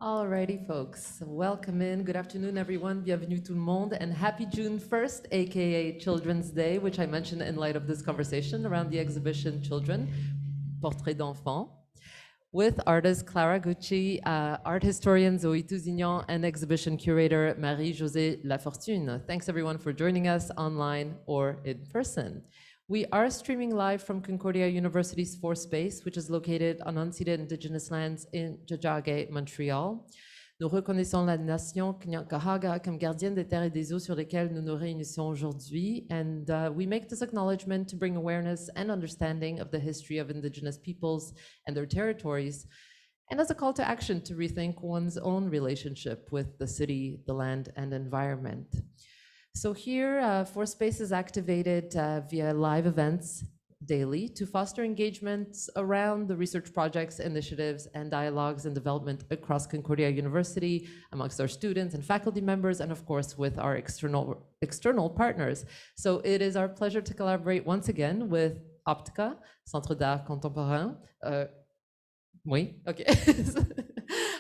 Alrighty, folks. Welcome in. Good afternoon, everyone. Bienvenue tout le monde. And happy June 1st, aka Children's Day, which I mentioned in light of this conversation around the exhibition Children, Portrait d'enfant, with artist Clara Gutsche, art historian Zoe Tousignan, and exhibition curator Marie-Josée Lafortune. Thanks, everyone, for joining us online or in person. We are streaming live from Concordia University's Space, which is located on unceded Indigenous lands in Tiohtià:ke, Montreal. Nous reconnaissons la nation Kanien'kehá:ka comme gardienne des terres et des eaux sur lesquelles nous nous réunissons aujourd'hui. And we make this acknowledgement to bring awareness and understanding of the history of Indigenous peoples and their territories, and as a call to action to rethink one's own relationship with the city, the land, and environment. So here, Space is activated via live events daily to foster engagements around the research projects, initiatives, and dialogues and development across Concordia University, amongst our students and faculty members, and of course with our external partners. So it is our pleasure to collaborate once again with OPTICA, Centre d'Art Contemporain. Oui, okay.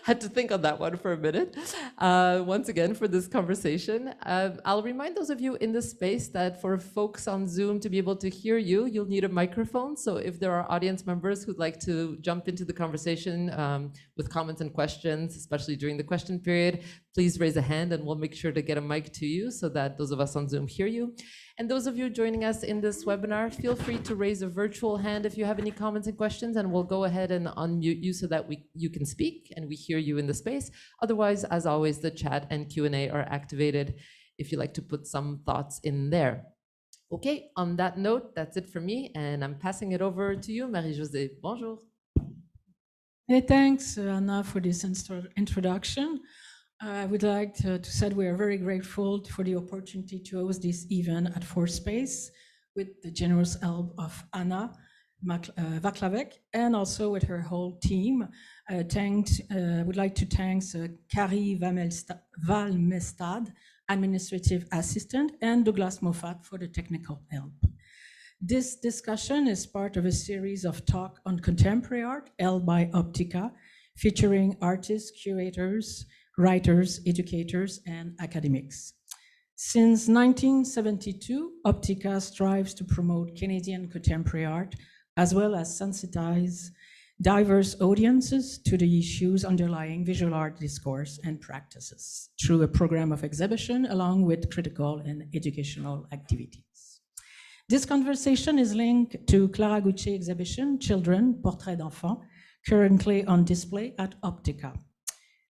Had to think on that one for a minute. Once again, for this conversation. I'll remind those of you in this space that for folks on Zoom to be able to hear you, you'll need a microphone. So if there are audience members who'd like to jump into the conversation with comments and questions, especially during the question period, please raise a hand and we'll make sure to get a mic to you so that those of us on Zoom hear you. And those of you joining us in this webinar, feel free to raise a virtual hand if you have any comments and questions, and we'll go ahead and unmute you so that you can speak and we hear you in the space. Otherwise, as always, the chat and Q&A are activated if you like to put some thoughts in there. Okay, on that note, that's it for me, and I'm passing it over to you, Marie-Josée. Bonjour. Hey, thanks, Anna, for this introduction. I would like to say we are very grateful for the opportunity to host this event at Space with the generous help of Anna Vaclavec and also with her whole team. I would like to thank Carrie Valmestad, administrative assistant, and Douglas Moffat for the technical help. This discussion is part of a series of talks on contemporary art held by OPTICA, featuring artists, curators, writers, educators, and academics. Since 1972, OPTICA strives to promote Canadian contemporary art, as well as sensitize diverse audiences to the issues underlying visual art discourse and practices through a program of exhibition along with critical and educational activities. This conversation is linked to Clara Gutsche exhibition, Children, Portrait d'enfant, currently on display at OPTICA.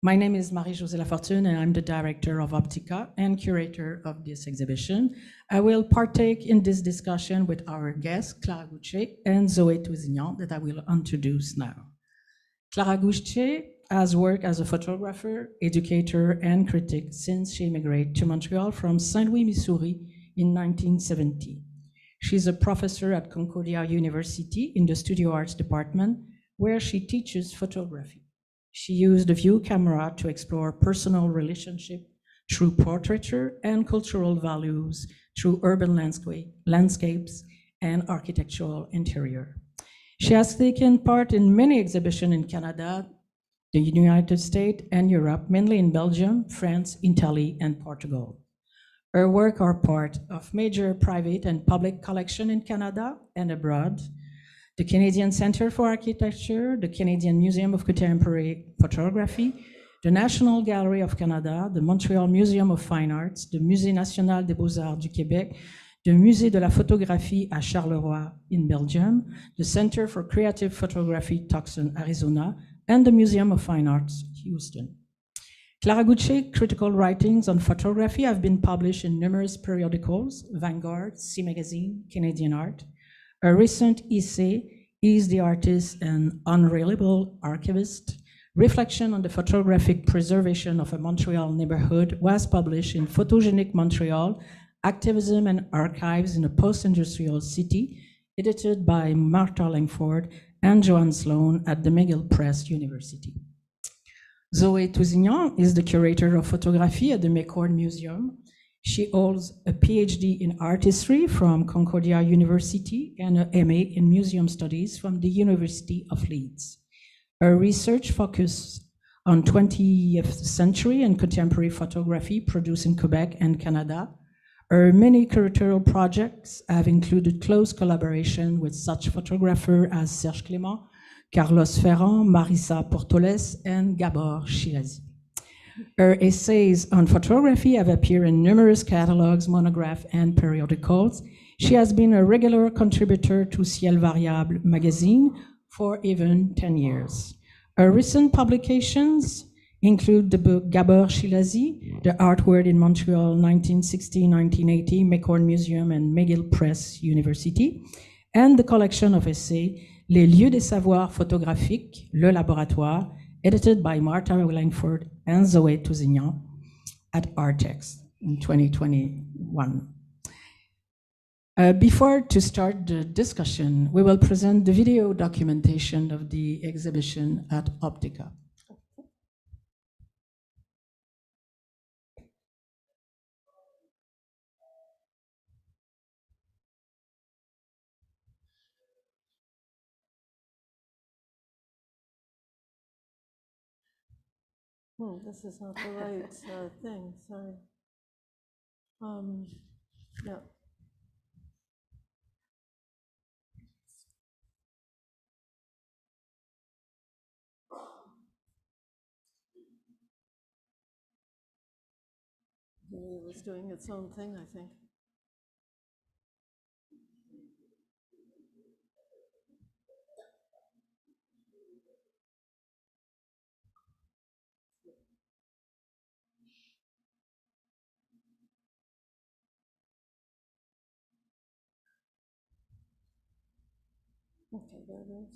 My name is Marie-Josée Lafortune, and I'm the director of OPTICA and curator of this exhibition. I will partake in this discussion with our guests, Clara Gutsche and Zoe Tousignan, that I will introduce now. Clara Gutsche has worked as a photographer, educator, and critic since she immigrated to Montreal from Saint Louis, Missouri in 1970. She's a professor at Concordia University in the Studio Arts department, where she teaches photography. She used the view camera to explore personal relationship through portraiture and cultural values through urban landscapes and architectural interior. She has taken part in many exhibitions in Canada, the United States, and Europe, mainly in Belgium, France, Italy, and Portugal. Her work are part of major private and public collections in Canada and abroad, the Canadian Centre for Architecture, the Canadian Museum of Contemporary Photography, the National Gallery of Canada, the Montreal Museum of Fine Arts, the Musée National des Beaux-Arts du Québec, the Musée de la Photographie à Charleroi in Belgium, the Center for Creative Photography, Tucson, Arizona, and the Museum of Fine Arts, Houston. Clara Gutsche critical writings on photography have been published in numerous periodicals, Vanguard, C Magazine, Canadian Art. A recent essay, Is the Artist an Unreliable Archivist? Reflection on the photographic preservation of a Montreal neighborhood was published in Photogenic Montreal, Activism and Archives in a Post-Industrial City, edited by Martha Langford and Joanne Sloan at the McGill Press University. Zoe Tousignan is the curator of photography at the McCord Museum. She holds a PhD in art history from Concordia University and an MA in museum studies from the University of Leeds. Her research focuses on 20th century and contemporary photography produced in Quebec and Canada. Her many curatorial projects have included close collaboration with such photographers as Serge Clément, Carlos Ferrand, Marisa Portoles, and Gabor Shirazi. Her essays on photography have appeared in numerous catalogs, monographs, and periodicals. She has been a regular contributor to Ciel Variable magazine for even 10 years. Her recent publications include the book Gabor Shirazi, The Art World in Montreal, 1960-1980, McCorn Museum and McGill Press University, and the collection of essays Les lieux des savoirs photographiques, Le Laboratoire, edited by Martha Langford and Zoé Tousignan at Artex in 2021. Before to start the discussion, we will present the video documentation of the exhibition at OPTICA. This is not the right thing, sorry. Yeah. It was doing its own thing, I think. Okay, there it is.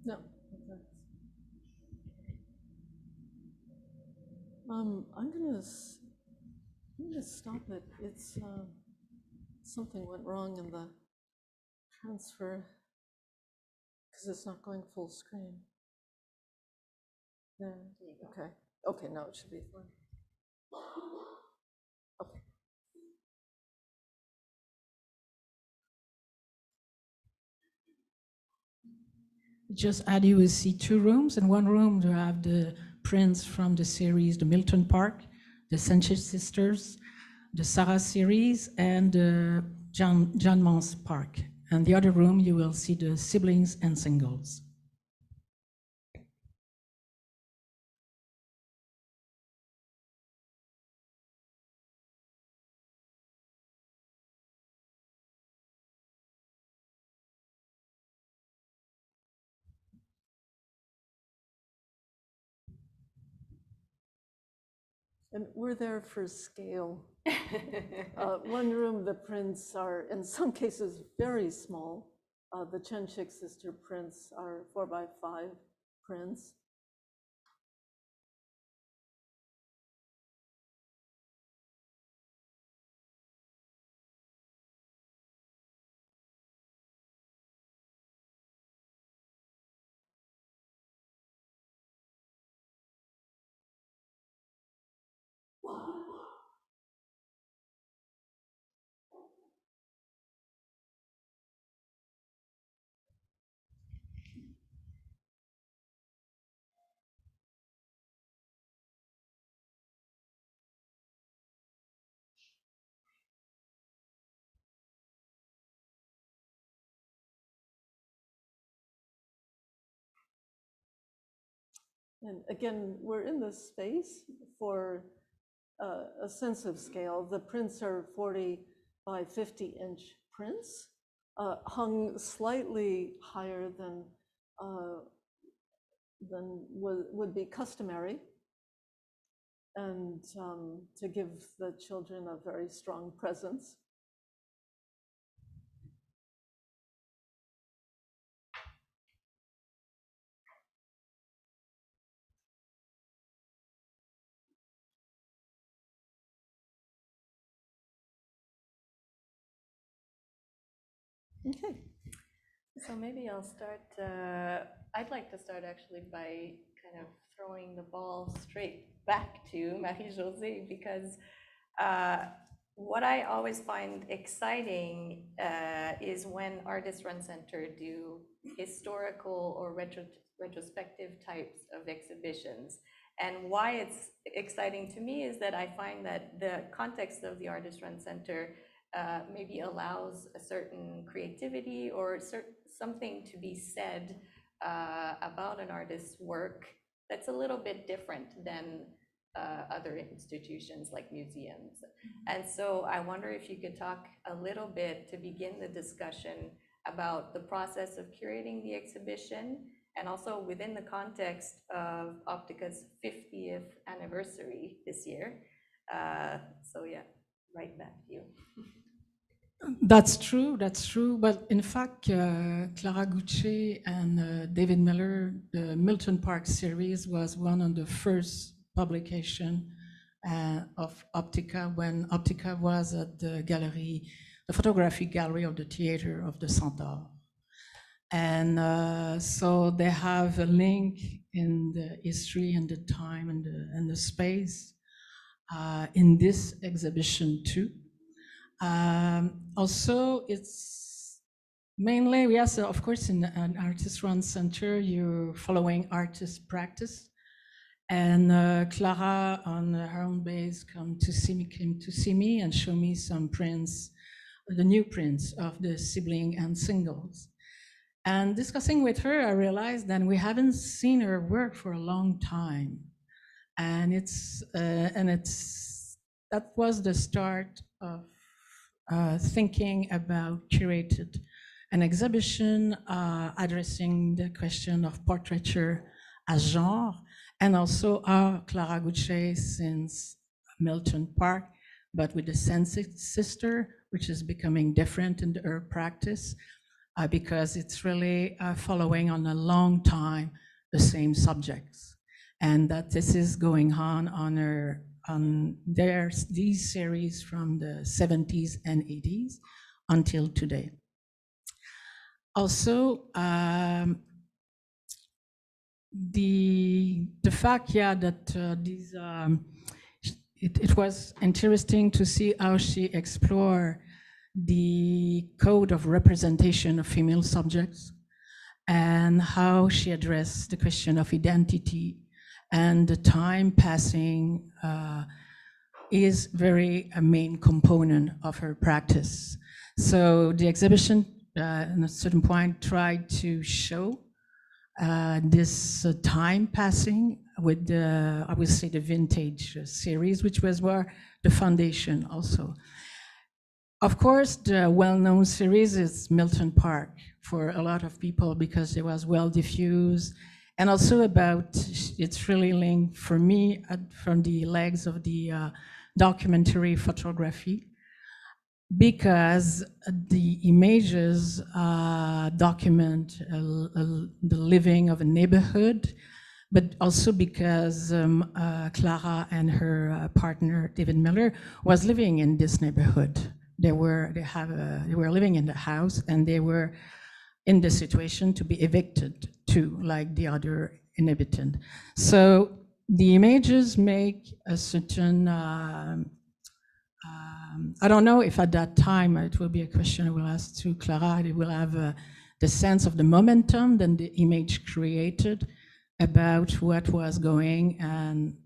No. Okay. I'm gonna stop it. It's something went wrong in the transfer because it's not going full screen. There. Okay. Okay, now it should be fine. Okay. Just add, you will see two rooms. In one room, you have the prints from the series, the Milton Park, the Sente sisters, the Sarah series, and the John Mons Park. And the other room, you will see the siblings and singles. And we're there for scale. One room, the prints are, in some cases, very small. The Chenchik sister prints are 4x5 prints. And again, we're in this space for a sense of scale. The prints are 40 by 50-inch prints, hung slightly higher than would be customary, and to give the children a very strong presence. Okay. So maybe I'll start, I'd like to start actually by kind of throwing the ball straight back to Marie-Josée, because what I always find exciting is when artists run center do historical or retrospective types of exhibitions. And why it's exciting to me is that I find that the context of the artist run center maybe allows a certain creativity or something to be said about an artist's work that's a little bit different than other institutions like museums. And so I wonder if you could talk a little bit to begin the discussion about the process of curating the exhibition, and also within the context of OPTICA's 50th anniversary this year. So yeah, right back to you. That's true, that's true. But in fact, Clara Gutsche and David Miller, the Milton Park series was one of the first publication of OPTICA when OPTICA was at the gallery, the photographic gallery of the theater of the Centaur. And so they have a link in the history and the time and the space in this exhibition too. Also, it's mainly, yes, of course, in an artist-run center, you're following artist practice. And Clara, on her own base, came to see me and show me some prints, the new prints of the sibling and singles. And discussing with her, I realized that we haven't seen her work for a long time. And that was the start of thinking about curated an exhibition addressing the question of portraiture as genre, and also our Clara Gutsche since Milton Park, but with the Sense sister, which is becoming different in her practice, because it's really following on a long time the same subjects, and that this is going on these series from the 70s and 80s until today. Also, the fact, yeah, that it was interesting to see how she explored the code of representation of female subjects and how she addressed the question of identity, and the time passing is very a main component of her practice. So the exhibition at a certain point tried to show this time passing with the, I would say, the vintage series, which was where the foundation also. Of course, the well-known series is Milton Park for a lot of people because it was well diffused, and also about, it's really linked for me from the legs of the documentary photography, because the images document the living of a neighborhood, but also because Clara and her partner David Miller was living in this neighborhood. They were living in the house, and they were in the situation to be evicted too, like the other inhabitant. So the images make a certain I don't know if at that time, it will be a question I will ask to Clara, they will have the sense of the momentum that the image created about what was going and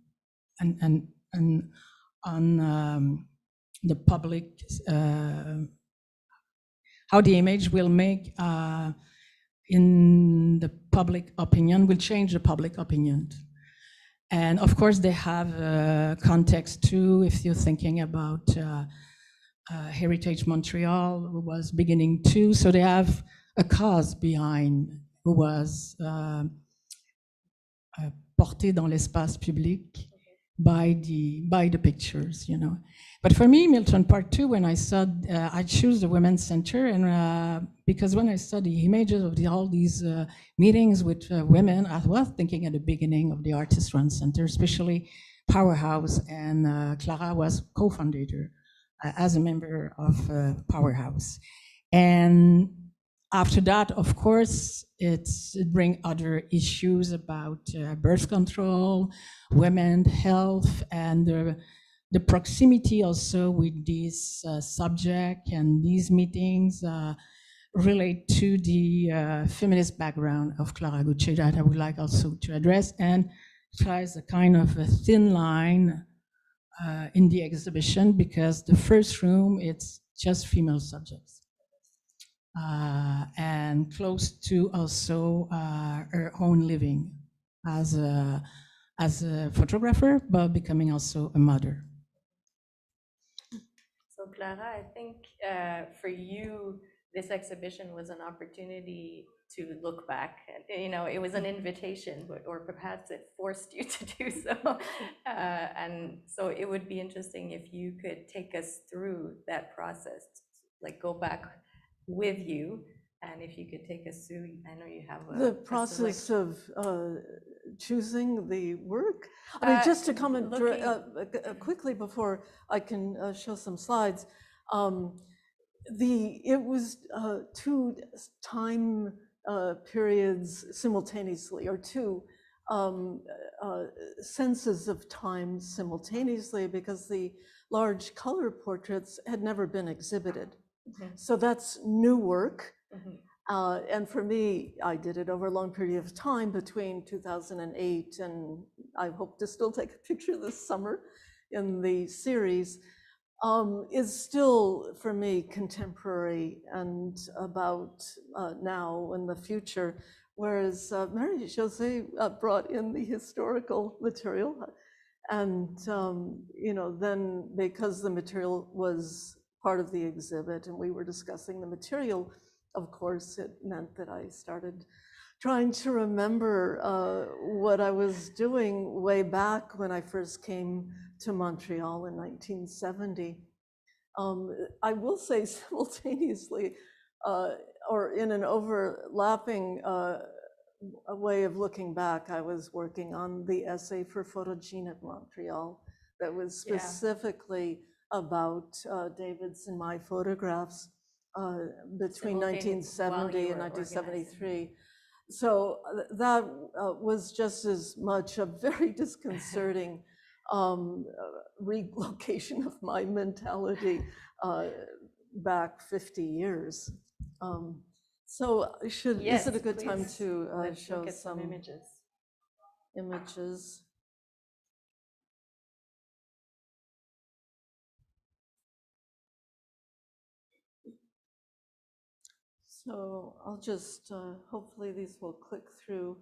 on the public, how the image will make in the public opinion, will change the public opinion. And of course, they have context too, if you're thinking about Heritage Montreal, who was beginning too. So they have a cause behind who was porté dans l'espace public by the pictures, you know. But for me, Milton Park too, when I saw, I choose the Women's Center, and because when I saw the images of all these meetings with women, I was thinking at the beginning of the Artist Run Center, especially Powerhouse, and Clara was co-founder as a member of Powerhouse. And After that, of course, it brings other issues about birth control, women's health, and the proximity also with this subject and these meetings relate to the feminist background of Clara Gutsche that I would like also to address, and tries a kind of a thin line in the exhibition, because the first room, it's just female subjects. And close to also her own living as a photographer, but becoming also a mother. So Clara, I think for you, this exhibition was an opportunity to look back. You know, it was an invitation, or perhaps it forced you to do so. And so it would be interesting if you could take us through that process, like go back with you, and if you could take us through. I know you have the process of choosing the work. I mean, just to comment quickly before I can show some slides. It was 2 time periods simultaneously, or 2 senses of time simultaneously, because the large color portraits had never been exhibited. So that's new work. And for me, I did it over a long period of time between 2008 and I hope to still take a picture this summer in the series, is still for me contemporary and about now and the future. Whereas Marie-Josée brought in the historical material. And, you know, then because the material was part of the exhibit and we were discussing the material, of course, it meant that I started trying to remember what I was doing way back when I first came to Montreal in 1970. I will say simultaneously, or in an overlapping a way of looking back, I was working on the essay for Photogene at Montreal that was specifically about David's and my photographs between 1970 and 1973. So that was just as much a very disconcerting relocation of my mentality back 50 years. So is it a good time to show some images? So I'll just, hopefully these will click through.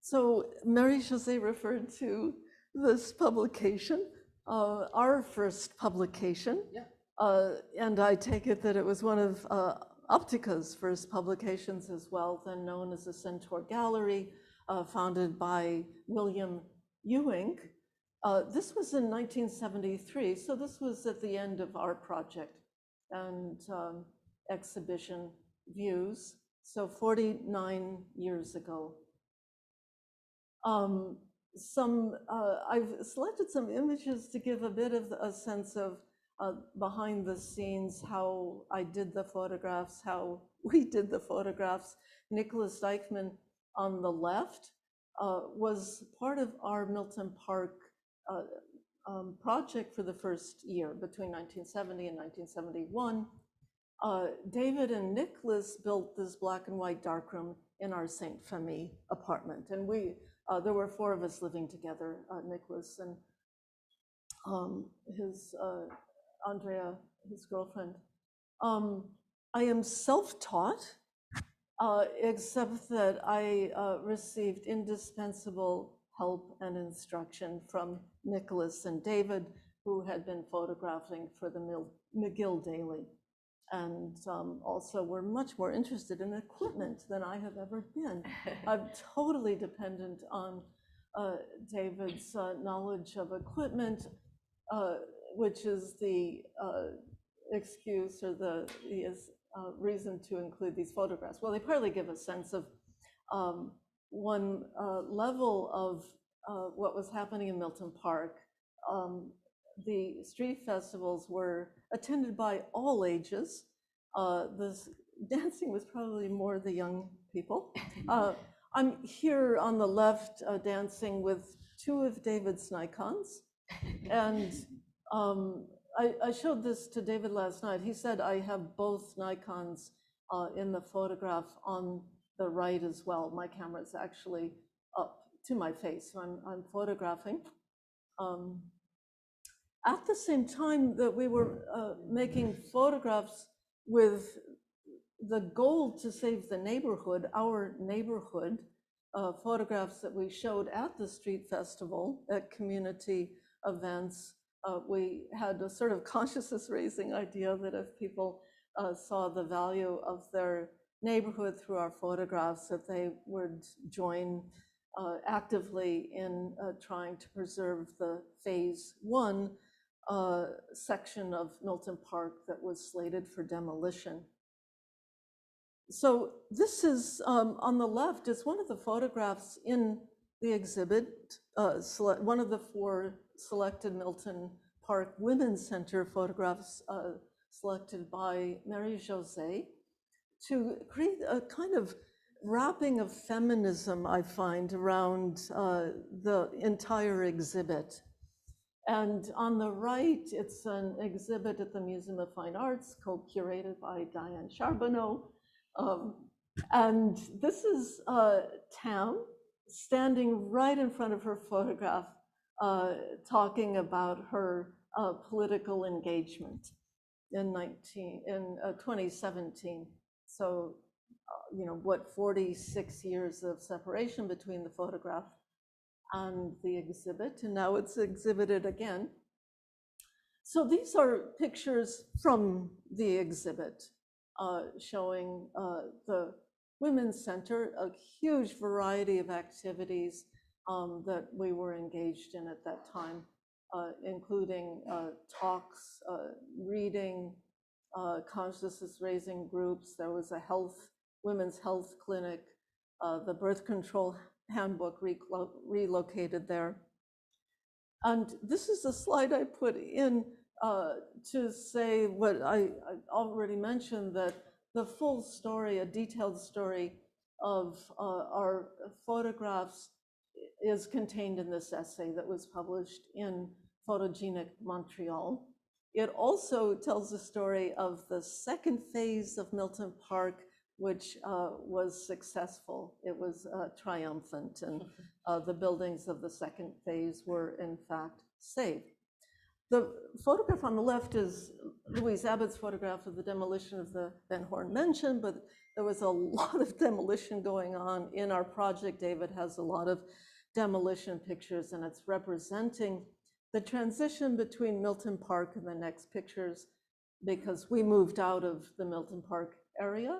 So Marie-Josée referred to this publication, our first publication. And I take it that it was one of OPTICA's first publications as well, then known as the Centaur Gallery, founded by William Ewing. This was in 1973, so this was at the end of our project and exhibition views, so 49 years ago. I've selected some images to give a bit of a sense of behind the scenes, how I did the photographs, how we did the photographs. Nicholas Dykman on the left was part of our Milton Park project for the first year between 1970 and 1971. David and Nicholas built this black and white darkroom in our Saint Famille apartment. And there were 4 of us living together, Nicholas and Andrea, his girlfriend. I am self-taught, except that I received indispensable help and instruction from Nicholas and David, who had been photographing for the McGill Daily. And also were much more interested in equipment than I have ever been. I'm totally dependent on David's knowledge of equipment, which is the excuse or the reason to include these photographs. Well, they partly give a sense of one level of what was happening in Milton Park. the street festivals were attended by all ages. This dancing was probably more the young people. I'm here on the left dancing with two of David's Nikons. And I showed this to David last night. He said I have both Nikons in the photograph on the right as well. My camera is actually up to my face, so I'm photographing. At the same time that we were making photographs with the goal to save the neighborhood, our neighborhood, photographs that we showed at the street festival, at community events, we had a sort of consciousness raising idea that if people saw the value of their neighborhood through our photographs, that they would join actively in trying to preserve the phase 1 section of Milton Park that was slated for demolition. So this is, on the left, is one of the photographs in the exhibit, one of the 4 selected Milton Park Women's Center photographs selected by Marie-Josée to create a kind of wrapping of feminism, I find, around the entire exhibit. And on the right, it's an exhibit at the Museum of Fine Arts, co-curated by Diane Charbonneau. And this is Tam standing right in front of her photograph, talking about her political engagement in 2017. So, you know, what, 46 years of separation between the photograph and the exhibit, and now it's exhibited again. So these are pictures from the exhibit showing the Women's Center, a huge variety of activities that we were engaged in at that time, including talks, reading, consciousness raising groups. There was a women's health clinic, the birth control handbook relocated there. And this is a slide I put in to say what I already mentioned, that the full story, a detailed story of our photographs is contained in this essay that was published in Photogenic Montreal. It also tells the story of the second phase of Milton Park, which was successful. It was triumphant, and the buildings of the second phase were in fact saved. The photograph on the left is Louise Abbott's photograph of the demolition of the Van Horn Mansion, but there was a lot of demolition going on in our project. David has a lot of demolition pictures, and it's representing the transition between Milton Park and the next pictures, because we moved out of the Milton Park area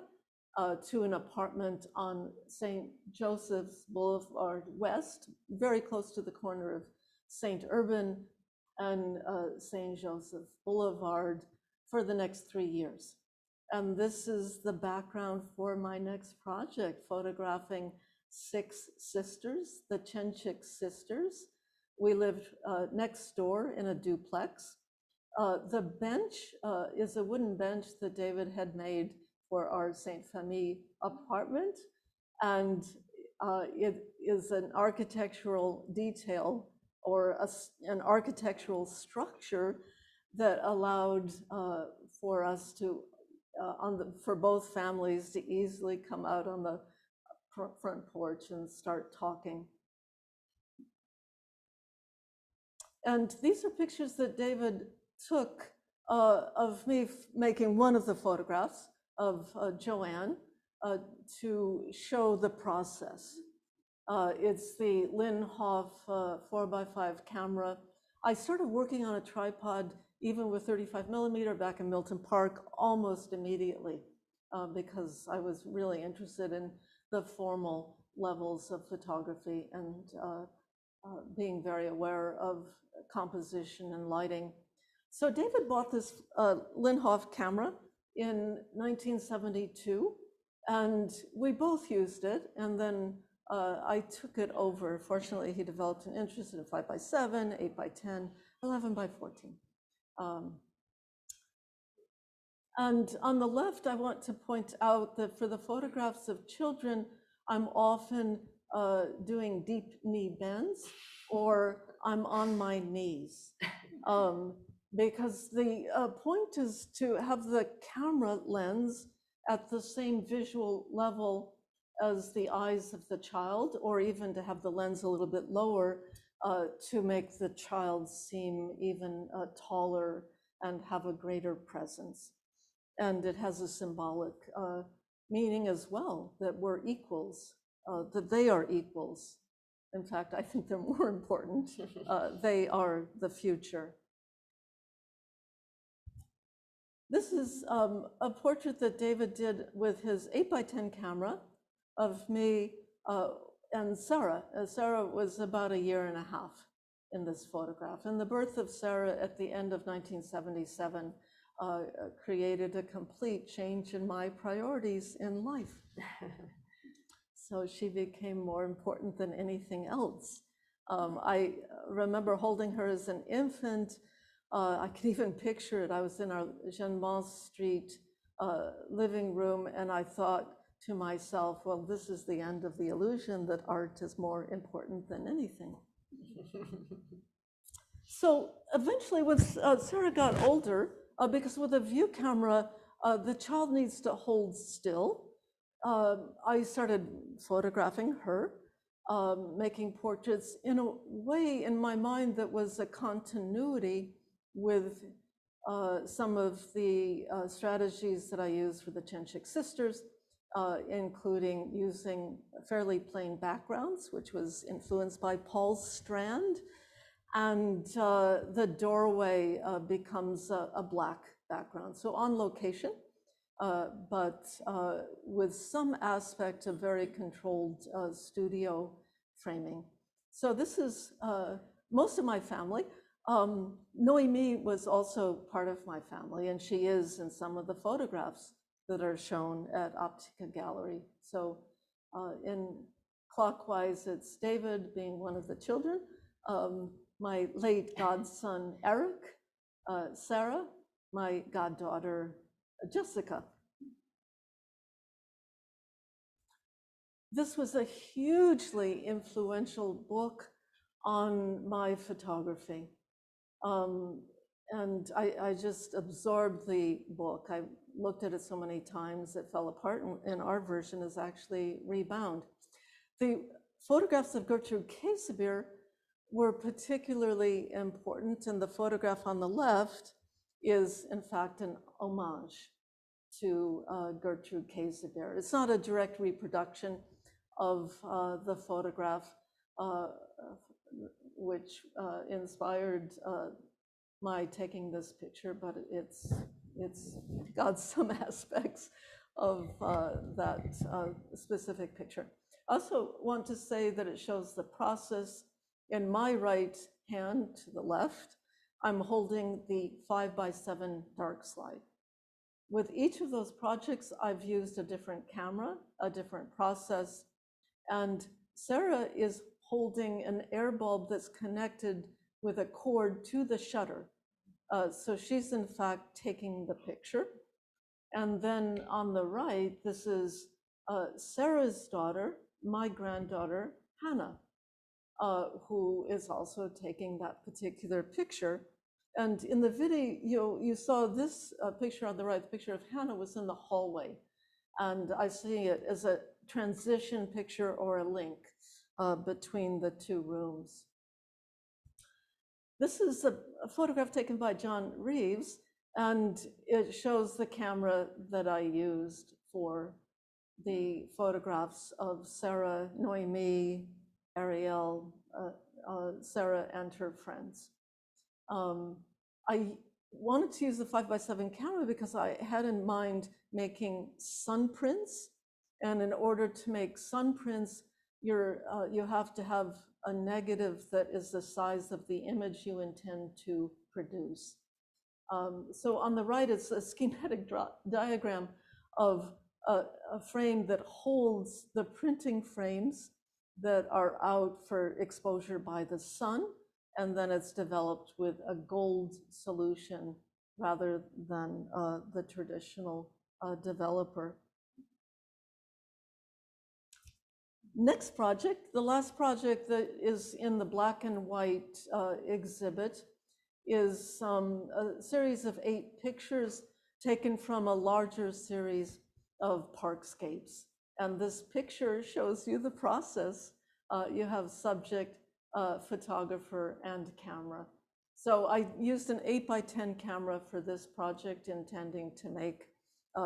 to an apartment on St. Joseph's Boulevard West, very close to the corner of St. Urban and St. Joseph Boulevard for the next 3 years. And this is the background for my next project, photographing 6 sisters, the Chenchik sisters. We lived next door in a duplex. The bench is a wooden bench that David had made for our Saint Famille apartment. And it is an architectural detail or an architectural structure that allowed for us to, for both families to easily come out on the front porch and start talking. And these are pictures that David took of me making one of the photographs of Joanne to show the process. It's the Lynn Hoff 4x5 camera. I started working on a tripod even with 35mm back in Milton Park almost immediately because I was really interested in the formal levels of photography and being very aware of composition and lighting. So David bought this Lynn Hoff camera in 1972, and we both used it, and then I took it over. Fortunately, he developed an interest in 5x7, 8x10, 11 by 14. And on the left, I want to point out that for the photographs of children, I'm often doing deep knee bends, or I'm on my knees. Because the point is to have the camera lens at the same visual level as the eyes of the child, or even to have the lens a little bit lower to make the child seem even taller and have a greater presence. And it has a symbolic meaning as well, that we're equals, that they are equals. In fact, I think they're more important. They are the future. This is a portrait that David did with his 8x10 camera of me and Sarah. Sarah was about 1.5 years in this photograph. And the birth of Sarah at the end of 1977 created a complete change in my priorities in life. So she became more important than anything else. I remember holding her as an infant. I can even picture it. I was in our Jeanne Mance Street living room, and I thought to myself, well, this is the end of the illusion that art is more important than anything. So eventually, when Sarah got older, because with a view camera, the child needs to hold still. I started photographing her, making portraits in a way in my mind that was a continuity with some of the strategies that I use for the Chenchik sisters, including using fairly plain backgrounds, which was influenced by Paul's strand. And the doorway becomes a black background. So on location, but with some aspect of very controlled studio framing. So this is most of my family. Noémie was also part of my family, and she is in some of the photographs that are shown at OPTICA Gallery. So in clockwise, it's David being one of the children, my late godson, Eric, Sarah, my goddaughter, Jessica. This was a hugely influential book on my photography. And I just absorbed the book. I looked at it so many times it fell apart, and our version is actually rebound. The photographs of Gertrude Casimir were particularly important, and the photograph on the left is, in fact, an homage to Gertrude Casimir. It's not a direct reproduction of the photograph, which inspired my taking this picture, but it's got some aspects of that specific picture. I also want to say that it shows the process. In my right hand to the left, I'm holding the 5x7 dark slide. With each of those projects, I've used a different camera, a different process, and Sarah is holding an air bulb that's connected with a cord to the shutter. So she's in fact taking the picture. And then on the right, this is Sarah's daughter, my granddaughter, Hannah, who is also taking that particular picture. And in the video, you saw this picture on the right, the picture of Hannah was in the hallway. And I see it as a transition picture or a link between the two rooms. This is a photograph taken by John Reeves, and it shows the camera that I used for the photographs of Sarah, Noémie, Ariel, Sarah, and her friends. I wanted to use the 5x7 camera because I had in mind making sun prints. And in order to make sun prints, you have to have a negative that is the size of the image you intend to produce. So on the right, it's a schematic diagram of a frame that holds the printing frames that are out for exposure by the sun. and then it's developed with a gold solution rather than the traditional developer. Next project, the last project that is in the black and white exhibit is a series of 8 pictures taken from a larger series of parkscapes. And this picture shows you the process. You have subject, photographer, and camera. So I used an 8x10 camera for this project, intending to make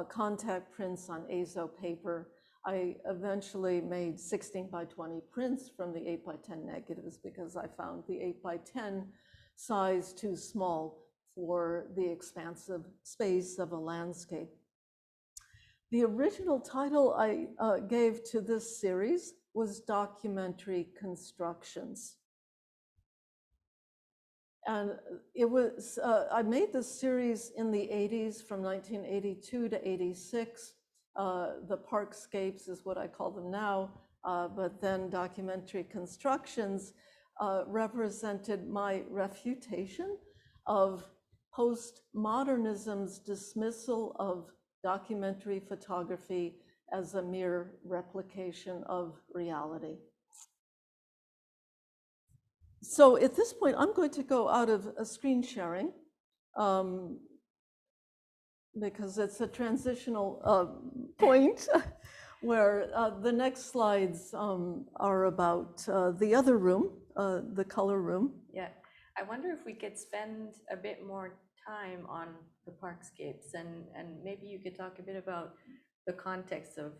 contact prints on azo paper. I eventually made 16x20 prints from the 8x10 negatives because I found the 8x10 size too small for the expansive space of a landscape. The original title I gave to this series was Documentary Constructions. And it was, I made this series in the 80s, from 1982 to 86. The parkscapes is what I call them now, but then Documentary Constructions represented my refutation of postmodernism's dismissal of documentary photography as a mere replication of reality. So at this point, I'm going to go out of screen sharing because it's a transitional point where the next slides are about the other room, the color room. Yeah, I wonder if we could spend a bit more time on the parkscapes, and maybe you could talk a bit about the context of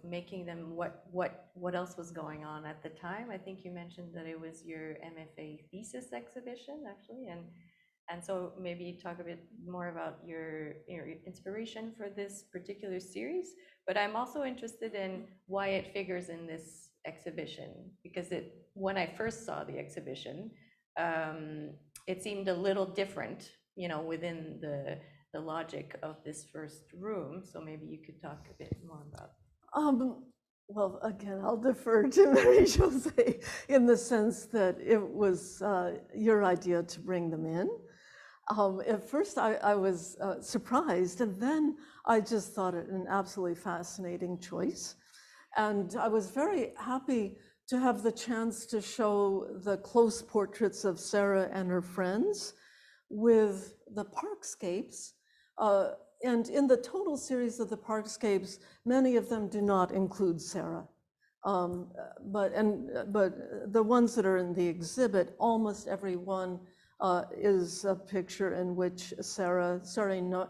making them, what else was going on at the time. I think you mentioned that it was your MFA thesis exhibition, actually, and so maybe talk a bit more about your inspiration for this particular series. But I'm also interested in why it figures in this exhibition, because when I first saw the exhibition, it seemed a little different, within the logic of this first room. So maybe you could talk a bit more about. Well, again, I'll defer to Marie-Josée in the sense that it was your idea to bring them in. At first, I was surprised, and then I just thought it an absolutely fascinating choice. And I was very happy to have the chance to show the close portraits of Sarah and her friends with the parkscapes. And in the total series of the parkscapes, many of them do not include Sarah. But the ones that are in the exhibit, almost every one is a picture in which Sarah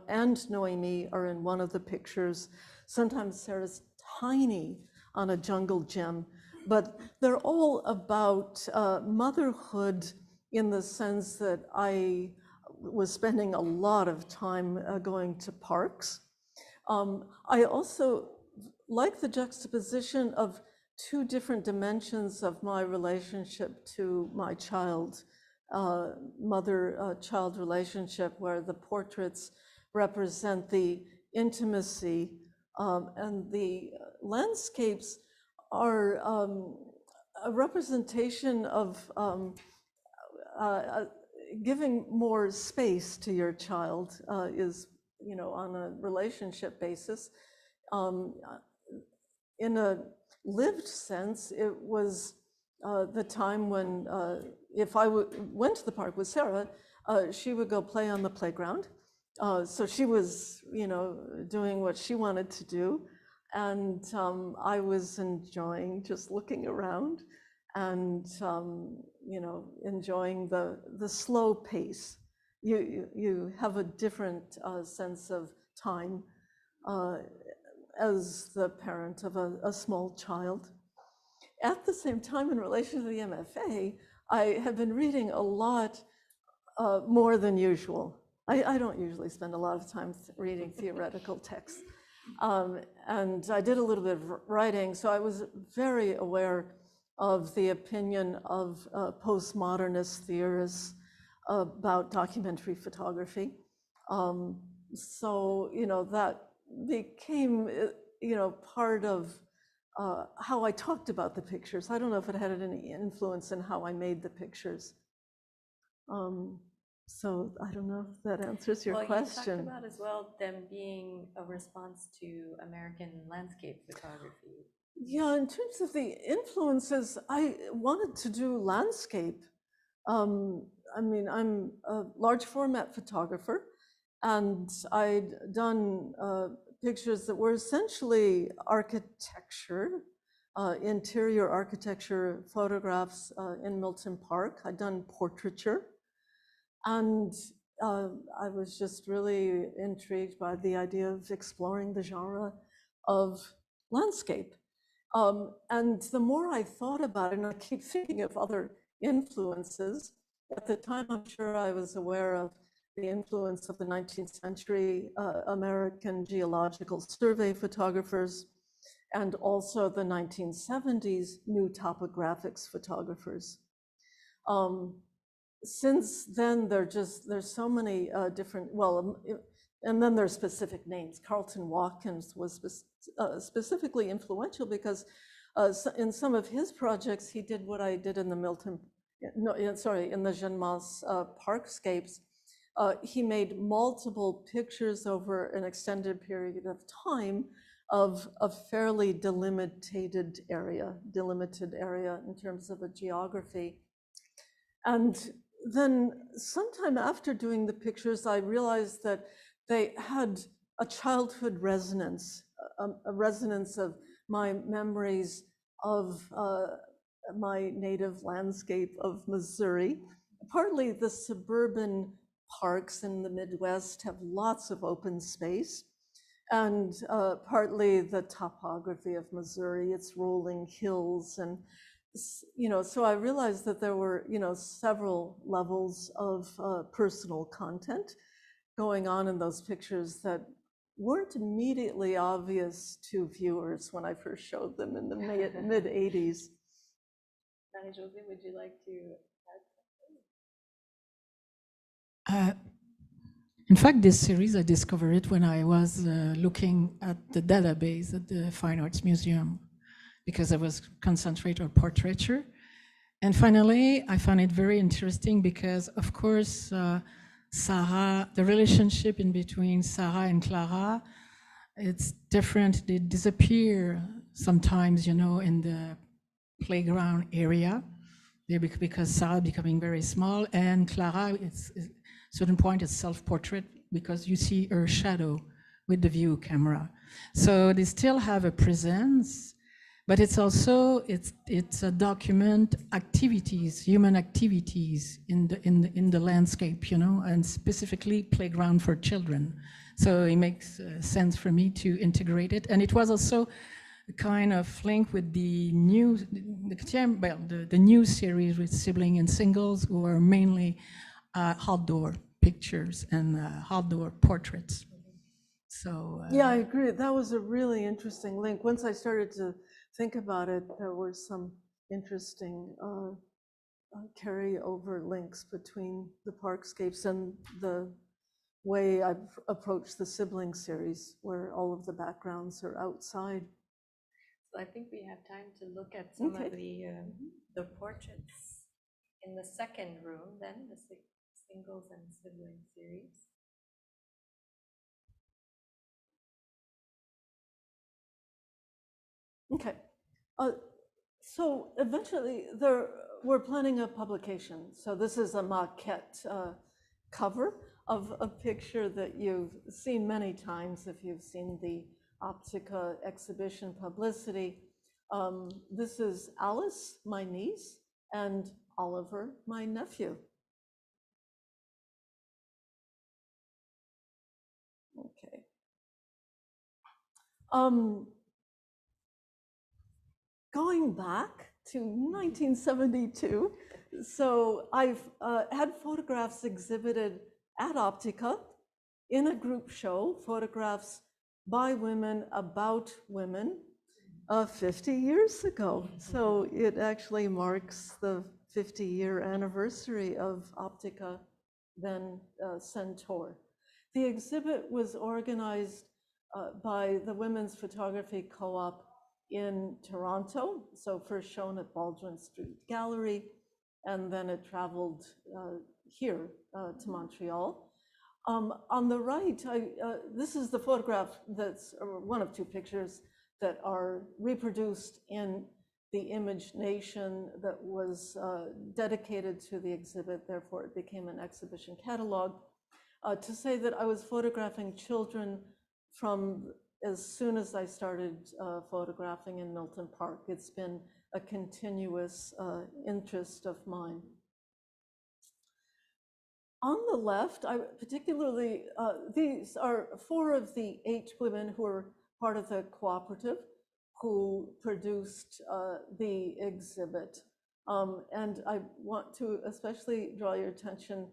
and Noemi are in one of the pictures. Sometimes Sarah's tiny on a jungle gem, but they're all about motherhood in the sense that I was spending a lot of time going to parks. I also like the juxtaposition of 2 different dimensions of my relationship to my child, mother-child relationship, where the portraits represent the intimacy and the landscapes are a representation of giving more space to your child is, on a relationship basis. In a lived sense, it was the time when if I went to the park with Sarah, she would go play on the playground. So she was, doing what she wanted to do. And I was enjoying just looking around and, enjoying the slow pace. You have a different sense of time as the parent of a small child. At the same time, in relation to the MFA, I have been reading a lot more than usual. I don't usually spend a lot of time reading theoretical texts. And I did a little bit of writing, so I was very aware of the opinion of postmodernist theorists about documentary photography. So, that became, part of how I talked about the pictures. I don't know if it had any influence in how I made the pictures. So I don't know if that answers your Well, question. you talked about as well them being a response to American landscape photography. Yeah, in terms of the influences, I wanted to do landscape. I mean, I'm a large format photographer, and I'd done pictures that were essentially architecture, interior architecture photographs in Milton Park. I'd done portraiture, and I was just really intrigued by the idea of exploring the genre of landscape. And the more I thought about it, and I keep thinking of other influences, at the time I'm sure I was aware of the influence of the 19th century American geological survey photographers, and also the 1970s new topographics photographers. Since then, there's so many different, well, and then there's specific names. Carlton Watkins was specifically influential because in some of his projects, he did what I did in the in the Jeanne Mance parkscapes. He made multiple pictures over an extended period of time of a fairly delimited area in terms of a geography. And then sometime after doing the pictures, I realized that they had a childhood resonance, a resonance of my memories of my native landscape of Missouri. Partly the suburban parks in the Midwest have lots of open space, and partly the topography of Missouri, its rolling hills, and so I realized that there were, several levels of personal content going on in those pictures that weren't immediately obvious to viewers when I first showed them in the mid 80s. Marie-Josée, would you like to add something? In fact, this series, I discovered it when I was looking at the database at the Fine Arts Museum, because I was concentrating on portraiture. And finally, I found it very interesting because, of course, Sarah, the relationship in between Sarah and Clara, it's different. They disappear sometimes, in the playground area, because Sarah becoming very small, and Clara, it's certain point is self-portrait because you see her shadow with the view camera. So they still have a presence, but it's also it's a document activities, human activities in the landscape, and specifically playground for children. So it makes sense for me to integrate it, and it was also a kind of link with the new series with sibling and singles, who are mainly outdoor pictures and outdoor portraits. So yeah, I agree. That was a really interesting link. Once I started to think about it, there were some interesting carryover links between the parkscapes and the way I've approached the sibling series, where all of the backgrounds are outside. So I think we have time to look at some of the portraits in the second room, then the singles and sibling series. Okay. So eventually we're planning a publication. So this is a maquette cover of a picture that you've seen many times if you've seen the OPTICA exhibition publicity. This is Alice, my niece, and Oliver, my nephew. Okay. Going back to 1972, so I've had photographs exhibited at OPTICA in a group show, photographs by women about women 50 years ago. So it actually marks the 50-year anniversary of OPTICA, then Centaur. The exhibit was organized by the Women's Photography Co-op in Toronto, so first shown at Baldwin Street Gallery, and then it traveled here to Montreal. On the right, this is the photograph that's one of two pictures that are reproduced in the image nation that was dedicated to the exhibit, therefore it became an exhibition catalog, to say that I was photographing children from as soon as I started photographing in Milton Park. It's been a continuous interest of mine. On the left, I particularly, these are 4 of the 8 women who are part of the cooperative who produced the exhibit. And I want to especially draw your attention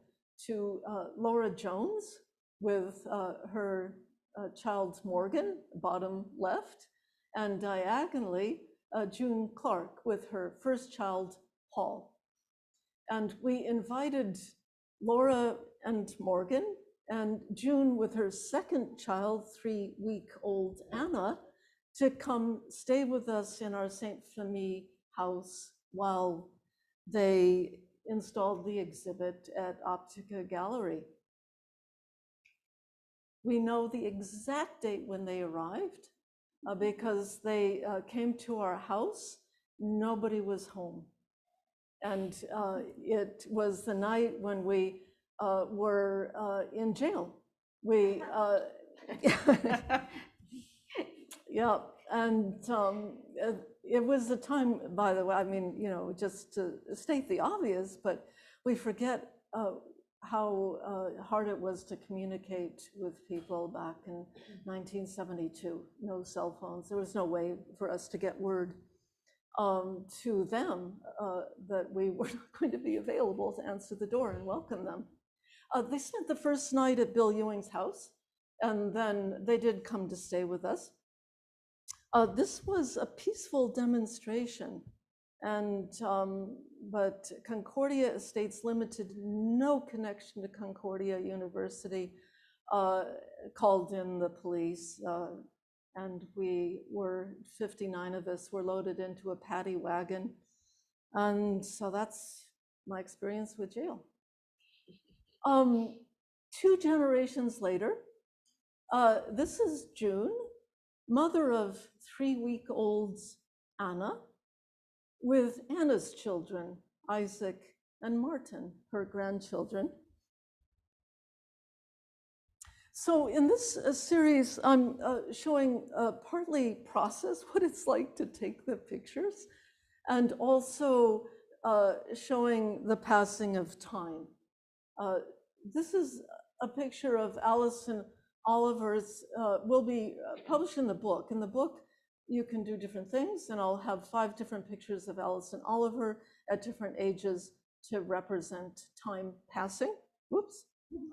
to Laura Jones with her child Morgan, bottom left, and diagonally June Clark with her first child, Paul. And we invited Laura and Morgan and June with her second child, 3-week-old Anna, to come stay with us in our Saint Famille house while they installed the exhibit at OPTICA Gallery. We know the exact date when they arrived because they came to our house. Nobody was home. And it was the night when we were in jail. We, yeah, and it was the time, by the way, I mean, you know, just to state the obvious, but we forget how hard it was to communicate with people back in 1972. No cell phones. There was no way for us to get word to them that we were not going to be available to answer the door and welcome them. They spent the first night at Bill Ewing's house, and then they did come to stay with us. This was a peaceful demonstration, and but Concordia Estates Limited, no connection to Concordia University, called in the police, and we were 59 of us were loaded into a paddy wagon, and so that's my experience with jail. 2 generations later, this is June, mother of 3-week-olds Anna, with Anna's children, Isaac and Martin, her grandchildren. So in this series, I'm showing partly process, what it's like to take the pictures, and also showing the passing of time. This is a picture of Alison Oliver's, will be published in the book. In the book, you can do different things, and I'll have 5 different pictures of Alison Oliver at different ages to represent time passing. Whoops.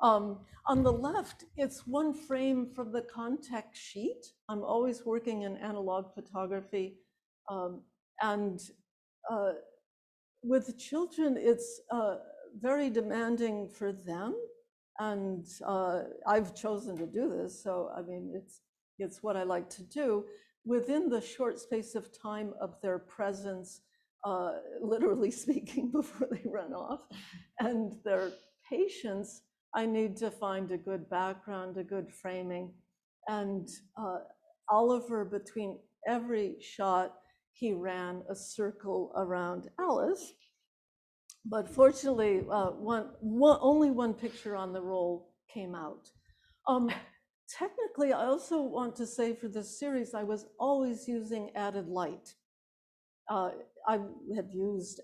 On the left, it's 1 frame from the contact sheet. I'm always working in analog photography, and with children, it's very demanding for them, and I've chosen to do this, so I mean, it's what I like to do. Within the short space of time of their presence, literally speaking, before they run off, and their patience, I need to find a good background, a good framing. And Oliver, between every shot, he ran a circle around Alice. But fortunately, only 1 picture on the roll came out. Technically, I also want to say for this series, I was always using added light. I had used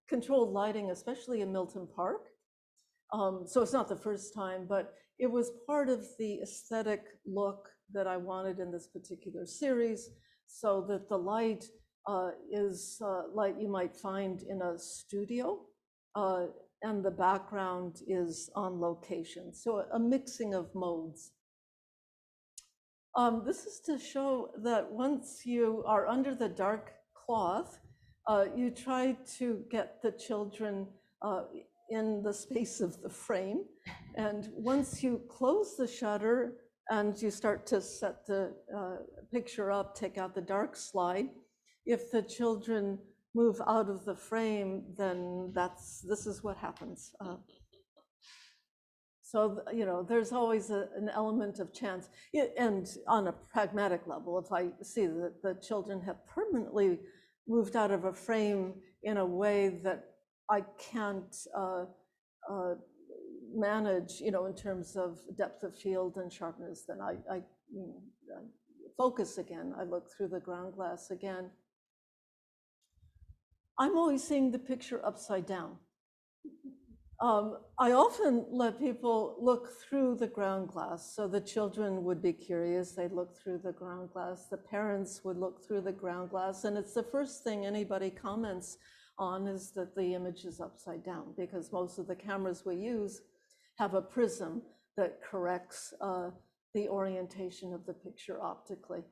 controlled lighting, especially in Milton Park. So it's not the first time, but it was part of the aesthetic look that I wanted in this particular series, so that the light is light you might find in a studio, and the background is on location. So a mixing of modes. This is to show that once you are under the dark cloth, you try to get the children in the space of the frame. And once you close the shutter and you start to set the picture up, take out the dark slide, if the children move out of the frame, then this is what happens. So, you know, there's always an element of chance. And on a pragmatic level, if I see that the children have permanently moved out of a frame in a way that I can't manage, you know, in terms of depth of field and sharpness, then I focus again. I look through the ground glass again. I'm always seeing the picture upside down. I often let people look through the ground glass. So the children would be curious, they'd look through the ground glass, the parents would look through the ground glass, and it's the first thing anybody comments on is that the image is upside down, because most of the cameras we use have a prism that corrects the orientation of the picture optically.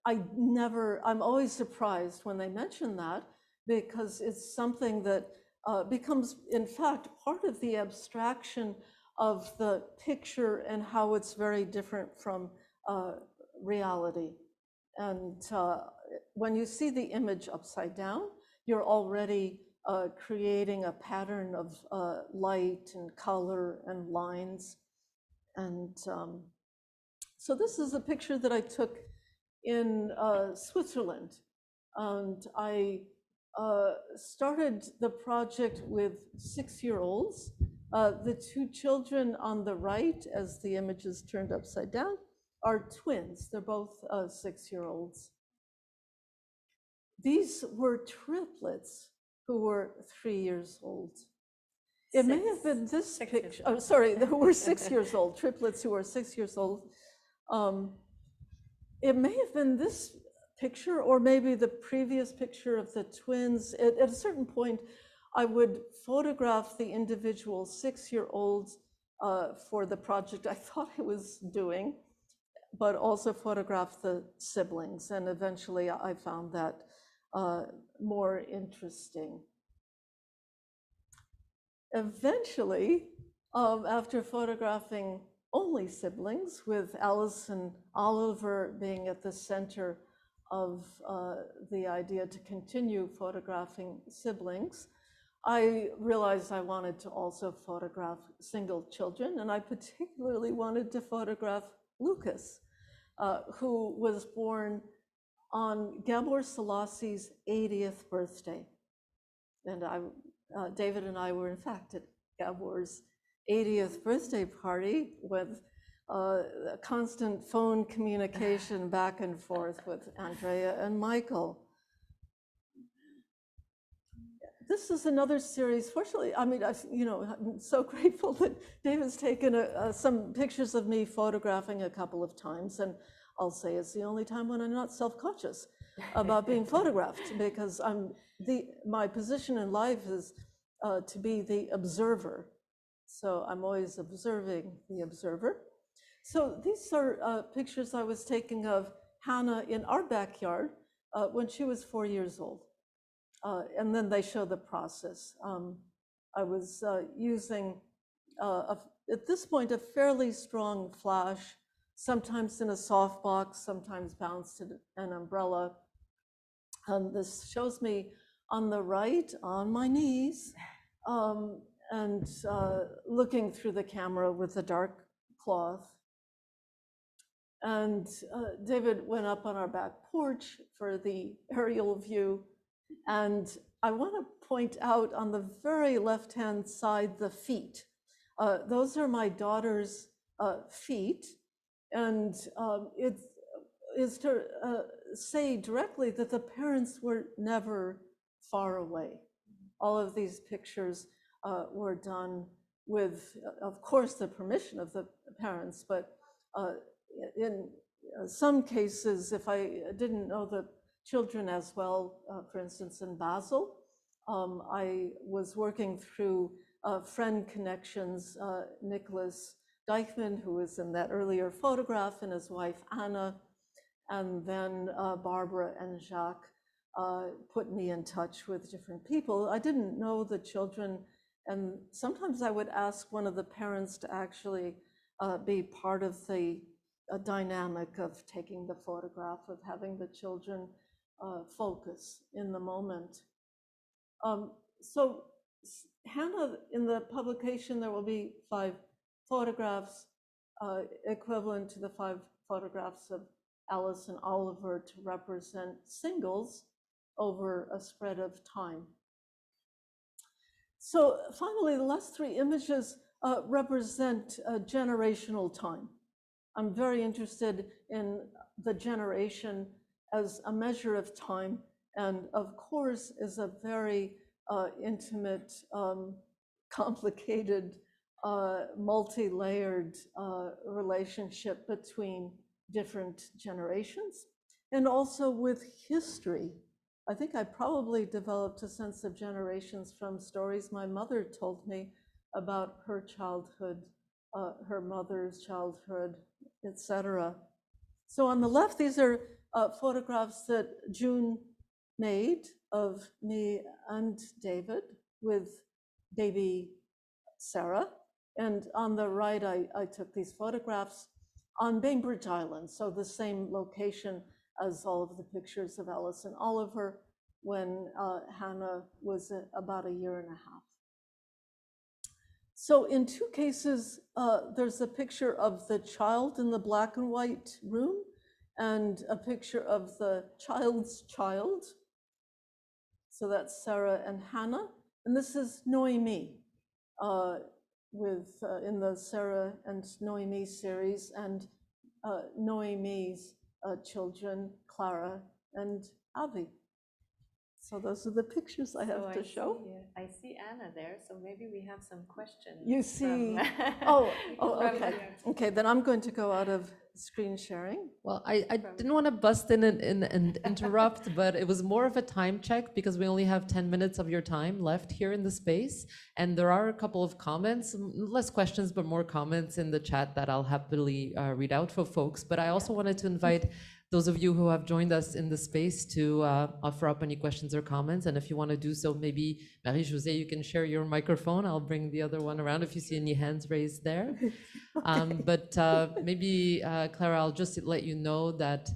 I'm always surprised when they mention that, because it's something that becomes, in fact, part of the abstraction of the picture and how it's very different from reality. And when you see the image upside down, you're already creating a pattern of light and color and lines. And so this is a picture that I took in Switzerland. And I started the project with 6-year-olds. The two children on the right, as the image is turned upside down, are twins. They're both 6-year-olds. These were triplets who were 3 years old. It may have been this picture. Oh, sorry, who were 6 years old. Triplets who were 6 years old. It may have been this picture, or maybe the previous picture of the twins. At a certain point, I would photograph the individual 6-year-olds for the project I thought I was doing, but also photograph the siblings. And eventually I found that more interesting. Eventually, after photographing only siblings, with Alice and Oliver being at the center of the idea to continue photographing siblings, I realized I wanted to also photograph single children, and I particularly wanted to photograph Lucas, who was born on Gabor Selassie's 80th birthday. And David and I were in fact at Gabor's 80th birthday party with constant phone communication back and forth with Andrea and Michael. This is another series. Fortunately, I mean, I'm so grateful that David's taken some pictures of me photographing a couple of times, and I'll say it's the only time when I'm not self-conscious about being photographed, because my position in life is to be the observer. So I'm always observing the observer. So these are pictures I was taking of Hannah in our backyard when she was 4 years old. And then they show the process. I was using, at this point, a fairly strong flash, sometimes in a softbox, sometimes bounced in an umbrella. And this shows me on the right, on my knees, and looking through the camera with the dark cloth. And David went up on our back porch for the aerial view. And I want to point out on the very left-hand side, the feet. Those are my daughter's feet. And it is to say directly that the parents were never far away. All of these pictures were done with, of course, the permission of the parents, but in some cases, if I didn't know the children as well, for instance, in Basel, I was working through friend connections, Nicholas Deichmann, who was in that earlier photograph, and his wife, Anna, and then Barbara and Jacques put me in touch with different people. I didn't know the children, and sometimes I would ask one of the parents to actually be part of the dynamic of taking the photograph, of having the children focus in the moment. So Hannah, in the publication, there will be 5 photographs equivalent to the 5 photographs of Alice and Oliver to represent singles over a spread of time. So finally, the last 3 images represent generational time. I'm very interested in the generation as a measure of time, and of course is a very intimate, complicated, multi-layered relationship between different generations, and also with history. I think I probably developed a sense of generations from stories my mother told me about her childhood, her mother's childhood, etc. So on the left, these are photographs that June made of me and David with baby Sarah. And on the right, I took these photographs on Bainbridge Island, so the same location as all of the pictures of Alice and Oliver when Hannah was about 1.5 years. So in 2 cases, there's a picture of the child in the black and white room and a picture of the child's child. So that's Sarah and Hannah. And this is Noemi in the Sarah and Noemi series, and Noemi's children, Clara and Avi. So those are the pictures I have to show. I see Anna there, so maybe we have some questions. You see, okay. Okay, then I'm going to go out of screen sharing. Well, I didn't want to bust in and interrupt, but it was more of a time check because we only have 10 minutes of your time left here in the space. And there are a couple of comments, less questions, but more comments in the chat that I'll happily read out for folks. But I also wanted to invite those of you who have joined us in the space to offer up any questions or comments. And if you want to do so, maybe Marie-Josée, you can share your microphone. I'll bring the other one around if you see any hands raised there. But maybe, Clara, I'll just let you know that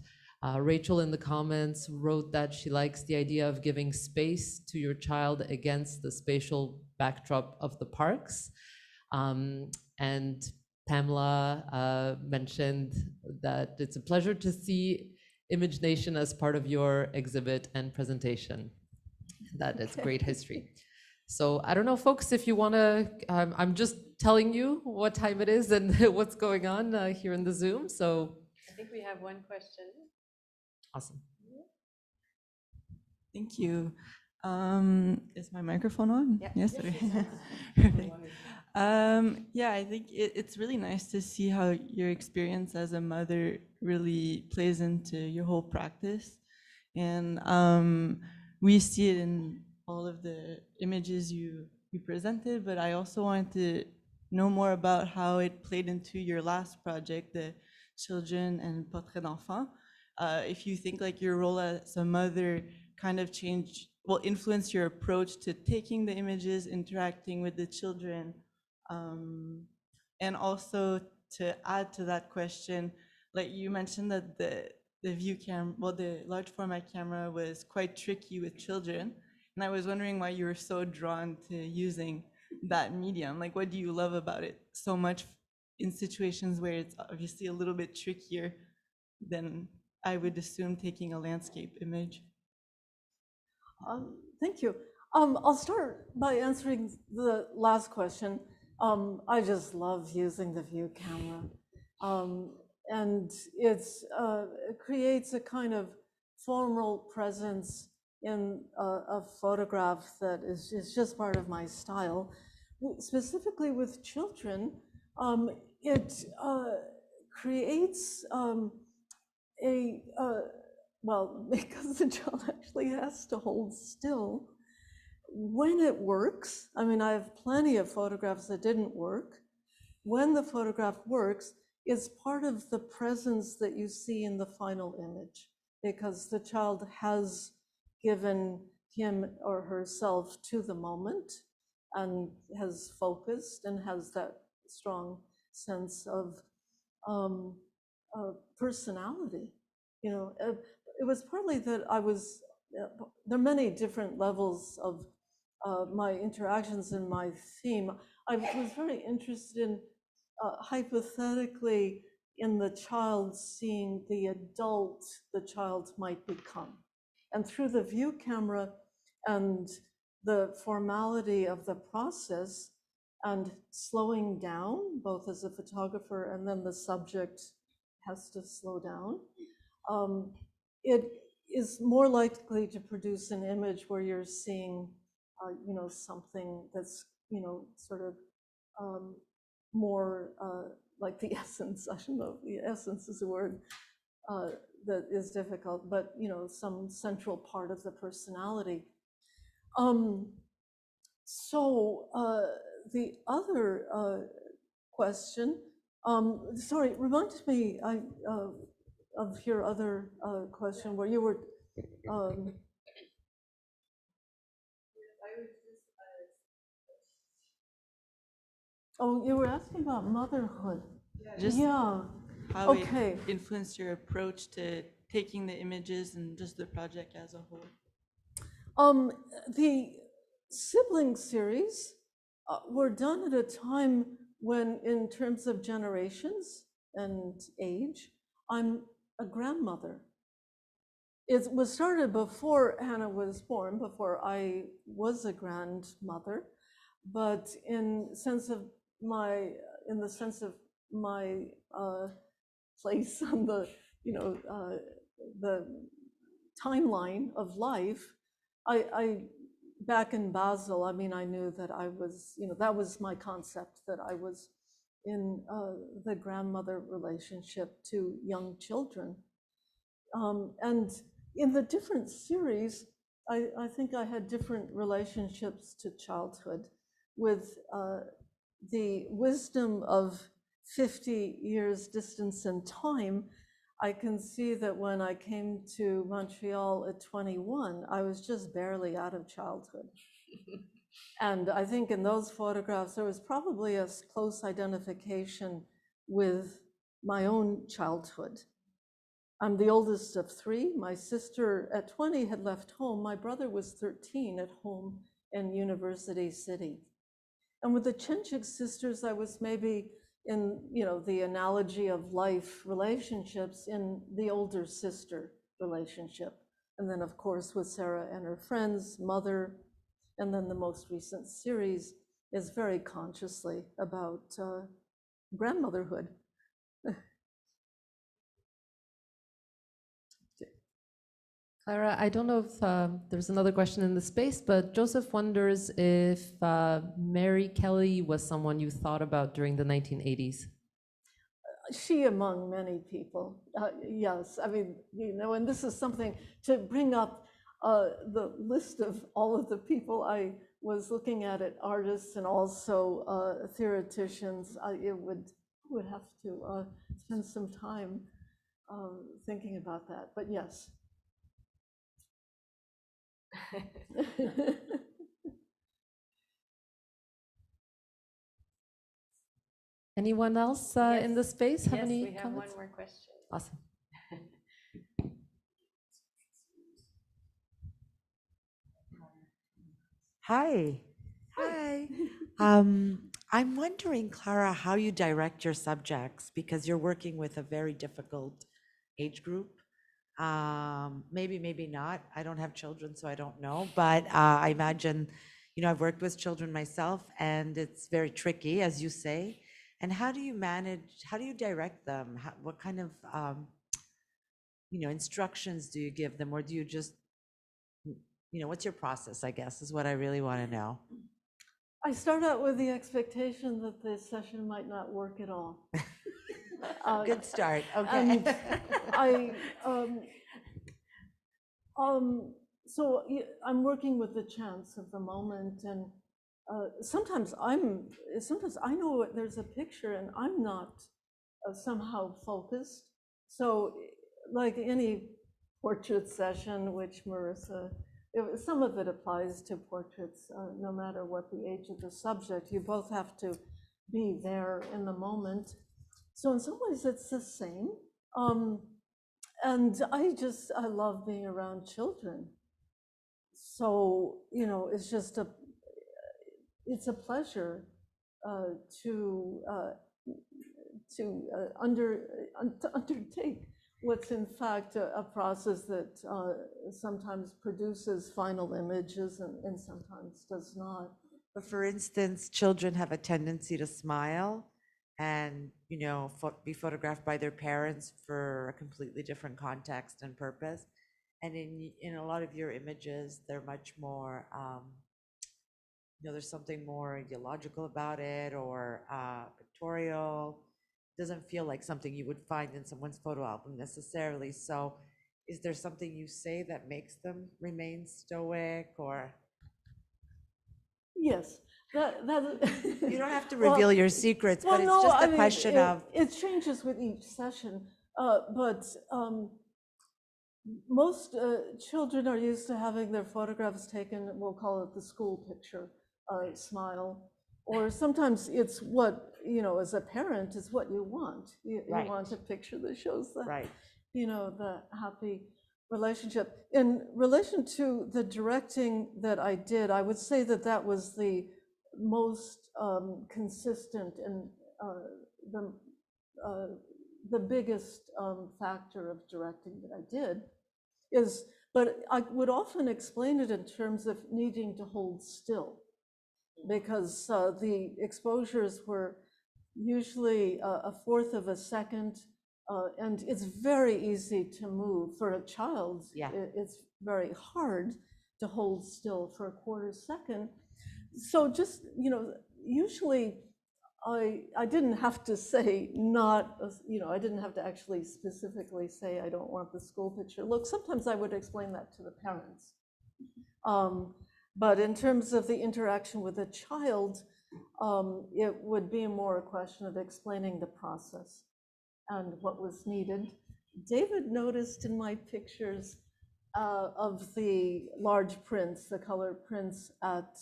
Rachel in the comments wrote that she likes the idea of giving space to your child against the spatial backdrop of the parks. And Pamela mentioned that it's a pleasure to see Image Nation as part of your exhibit and presentation. That it's great history. So I don't know, folks, if you want to, I'm just telling you what time it is and what's going on here in the Zoom. So I think we have one question. Awesome. Thank you. Is my microphone on? Yeah. Yes. Perfect. Yeah, I think it's really nice to see how your experience as a mother really plays into your whole practice. And we see it in all of the images you presented, but I also wanted to know more about how it played into your last project, the Children and Portrait d'Enfants. If you think like your role as a mother kind of influenced your approach to taking the images, interacting with the children, and also to add to that question, like you mentioned that the large format camera was quite tricky with children. And I was wondering why you were so drawn to using that medium. Like, what do you love about it so much in situations where it's obviously a little bit trickier than I would assume taking a landscape image? Thank you. I'll start by answering the last question. I just love using the view camera. And it creates a kind of formal presence in a photograph that is just part of my style. Specifically with children, it creates well, because the child actually has to hold still. When it works, I mean, I have plenty of photographs that didn't work. When the photograph works, it's part of the presence that you see in the final image, because the child has given him or herself to the moment and has focused and has that strong sense of personality. You know, it was partly that there are many different levels of my interactions and my theme, I was very interested in hypothetically in the child seeing the adult the child might become. And through the view camera and the formality of the process and slowing down, both as a photographer and then the subject has to slow down, it is more likely to produce an image where you're seeing, something that's, sort of more like the essence. I don't know, the essence is a word that is difficult, but some central part of the personality. So the other question, sorry, remind me of your other question where you were. Oh, you were asking about motherhood. Just Yeah. how Okay. it influenced your approach to taking the images and just the project as a whole. The sibling series were done at a time when, in terms of generations and age, I'm a grandmother. It was started before Hannah was born, before I was a grandmother, but in the sense of my place on the timeline of life, I back in Basel, I mean, I knew that I was, that was my concept, that I was in the grandmother relationship to young children. And in the different series, I think I had different relationships to childhood with the wisdom of 50 years distance in time. I can see that when I came to Montreal at 21, I was just barely out of childhood. And I think in those photographs, there was probably a close identification with my own childhood. I'm the oldest of three. My sister at 20 had left home. My brother was 13 at home in University City. And with the Chenchik sisters, I was maybe in, the analogy of life relationships in the older sister relationship. And then of course with Sarah and her friends, mother, and then the most recent series is very consciously about grandmotherhood. Clara, I don't know if there's another question in the space, but Joseph wonders if Mary Kelly was someone you thought about during the 1980s. She among many people, yes. I mean, and this is something to bring up the list of all of the people I was looking at artists and also theoreticians. It would have to spend some time thinking about that, but yes. Anyone else in the space have any we have comments? one more question. Awesome. Hi. Hi. I'm wondering, Clara, how you direct your subjects because you're working with a very difficult age group. Maybe not. I don't have children, so I don't know. But I imagine, I've worked with children myself, and it's very tricky, as you say. And how do you direct them? What kind of, instructions do you give them? Or do you just, what's your process, I guess, is what I really want to know. I start out with the expectation that the session might not work at all. Good start. Okay. And so I'm working with the chance of the moment, and sometimes I know there's a picture and I'm not somehow focused. So like any portrait session, which Marissa, some of it applies to portraits, no matter what the age of the subject, you both have to be there in the moment. So in some ways it's the same. And I love being around children. So, it's just it's a pleasure to undertake what's in fact a process that sometimes produces final images and sometimes does not. But for instance, children have a tendency to smile and, you know, be photographed by their parents for a completely different context and purpose. And in a lot of your images, they're much more, you know, there's something more ideological about it, or pictorial. It doesn't feel like something you would find in someone's photo album necessarily. So is there something you say that makes them remain stoic, or? Yes, that You don't have to reveal your secrets, but it's just a question of. It changes with each session, but most children are used to having their photographs taken, we'll call it the school picture, smile. Or sometimes it's what, you know, as a parent, is what you want. You want a picture that shows the, you know, the happy relationship. In relation to the directing that I did, I would say that that was the most consistent and the biggest factor of directing that I did is, but I would often explain it in terms of needing to hold still, because the exposures were usually a fourth of a second, and it's very easy to move. For a child, it's very hard to hold still for a quarter second. So just, you know, usually I didn't have to say not, you know, I didn't have to actually specifically say I don't want the school picture. Look, sometimes I would explain that to the parents. But in terms of the interaction with a child, it would be more a question of explaining the process and what was needed. David noticed in my pictures of the large prints, the color prints at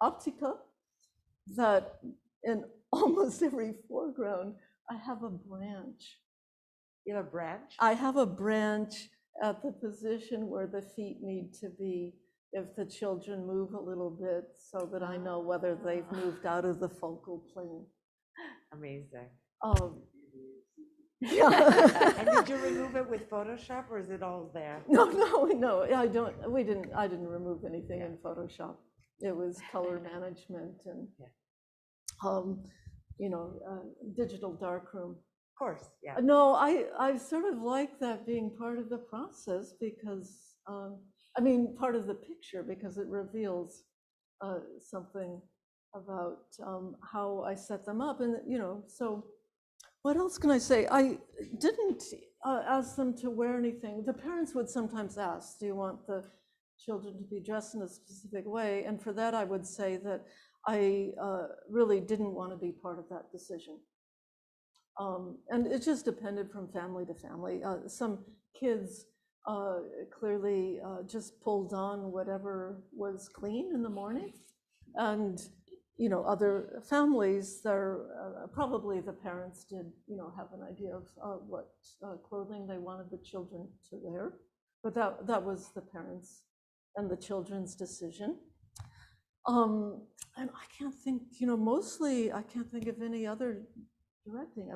OPTICA, that in almost every foreground, I have a branch. You have a branch? I have a branch at the position where the feet need to be if the children move a little bit, so that I know whether they've moved out of the focal plane. Amazing. Yeah. And did you remove it with Photoshop, or is it all there? No, I didn't remove anything in Photoshop. It was color management and, you know, digital darkroom. Of course, yeah. No, I sort of like that being part of the process, because, I mean, part of the picture, because it reveals something about how I set them up. And, you know, so what else can I say? I didn't ask them to wear anything. The parents would sometimes ask, do you want the children to be dressed in a specific way? And for that, I would say that I really didn't want to be part of that decision. And it just depended from family to family. Some kids clearly just pulled on whatever was clean in the morning. And, you know, other families, probably the parents did, you know, have an idea of what clothing they wanted the children to wear. But that was the parents' and the children's decision. And I can't think, you know, mostly I can't think of any other directing.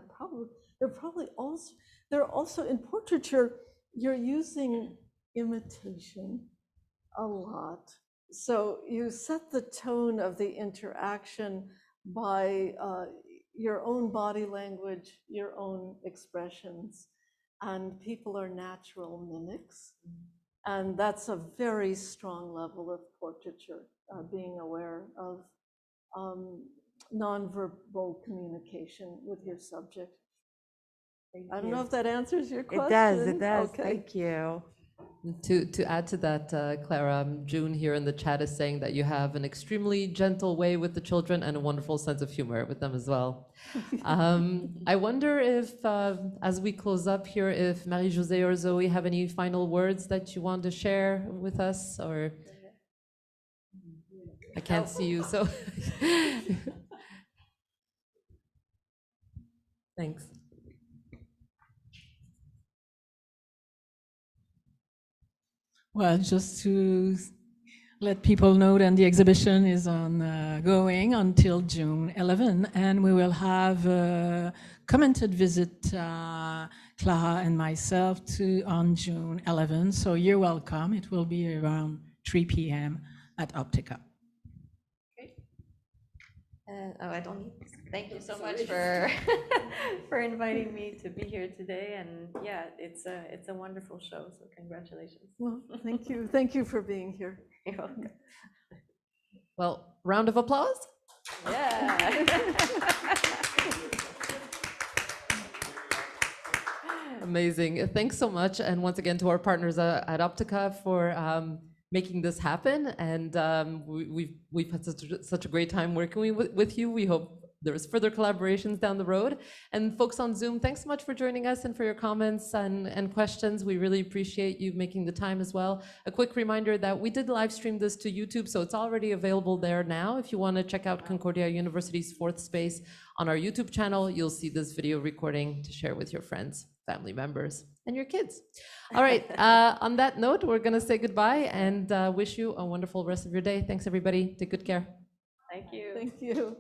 They're also in portraiture, you're using imitation a lot. So you set the tone of the interaction by your own body language, your own expressions, and people are natural mimics. And that's a very strong level of portraiture, being aware of nonverbal communication with your subject. I don't know if that answers your question. It does. Okay. Thank you. To add to that, Clara, June here in the chat is saying that you have an extremely gentle way with the children and a wonderful sense of humor with them as well. I wonder if, as we close up here, if Marie-Josée or Zoe have any final words that you want to share with us, or I can't see you, so thanks. Well, just to let people know that the exhibition is going until June 11, and we will have a commented visit, Clara and myself, on June 11. So you're welcome. It will be around 3 p.m. at OPTICA. I don't need this. Thank you so much for for inviting me to be here today. And yeah, it's a wonderful show. So congratulations. Well, thank you. Thank you for being here. You're welcome. Well, round of applause. Yeah. Amazing. Thanks so much. And once again, to our partners at OPTICA for making this happen. And we've had such a great time working with you. We hope there's further collaborations down the road. And folks on Zoom, thanks so much for joining us and for your comments and questions. We really appreciate you making the time as well. A quick reminder that we did live stream this to YouTube, so it's already available there now. If you want to check out Concordia University's fourth space on our YouTube channel, you'll see this video recording to share with your friends, family members, and your kids. All right, on that note, we're going to say goodbye and wish you a wonderful rest of your day. Thanks, everybody. Take good care. Thank you. Thank you.